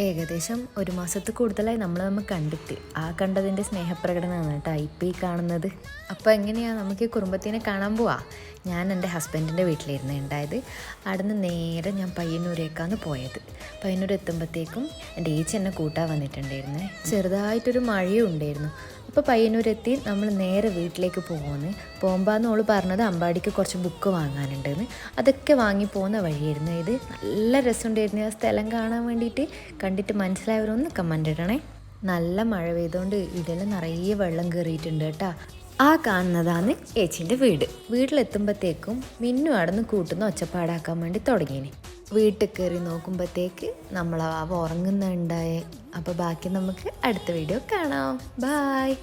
ഏകദേശം ഒരു മാസത്തിൽ കൂടുതലായി നമ്മൾ കണ്ടിട്ട് ആ കണ്ടതിൻ്റെ സ്നേഹപ്രകടനമാണ് കേട്ടോ ഇപ്പോൾ ഈ കാണുന്നത്. അപ്പോൾ എങ്ങനെയാണ് നമുക്ക് ഈ കുടുംബത്തിനെ കാണാൻ പോവാ. ഞാൻ എൻ്റെ ഹസ്ബൻഡിൻ്റെ വീട്ടിലിരുന്ന് ഉണ്ടായത്. അവിടുന്ന് നേരെ ഞാൻ പയ്യന്നൂരേക്കാണ് പോയത്. പയ്യന്നൂർ എത്തുമ്പോഴത്തേക്കും എൻ്റെ ഏച്ചി എന്നെ കൂട്ടാൻ വന്നിട്ടുണ്ടായിരുന്നേ. ചെറുതായിട്ടൊരു മഴയും ഉണ്ടായിരുന്നു. അപ്പോൾ പയ്യന്നൂരെത്തി നമ്മൾ നേരെ വീട്ടിലേക്ക് പോകുമ്പോഴാണ് ഓള് പറഞ്ഞത് അമ്പാടിക്ക് കുറച്ച് ബുക്ക് വാങ്ങാനുണ്ടെന്ന്. അതൊക്കെ വാങ്ങി പോകുന്ന വഴിയായിരുന്നു ഇത്. നല്ല രസമുണ്ടായിരുന്നു ആ സ്ഥലം കാണാൻ വേണ്ടിയിട്ട്. കണ്ടിട്ട് മനസ്സിലായവരൊന്ന് കമൻ്റ് ഇടണേ. നല്ല മഴ പെയ്തുകൊണ്ട് ഇടയിൽ നിറയെ വെള്ളം കയറിയിട്ടുണ്ട് കേട്ടോ. ആ കാണുന്നതാണ് ഏച്ചിൻ്റെ വീട്. വീട്ടിലെത്തുമ്പോഴത്തേക്കും മിന്നു അടന്ന് കൂട്ടുന്ന ഒച്ചപ്പാടാക്കാൻ വേണ്ടി തുടങ്ങിയിന്. വീട്ടിൽ കയറി നോക്കുമ്പോഴത്തേക്ക് നമ്മൾ അവ ഉറങ്ങുന്നുണ്ടായേ. അപ്പോൾ ബാക്കി നമുക്ക് അടുത്ത വീഡിയോ കാണാം. ബായ്.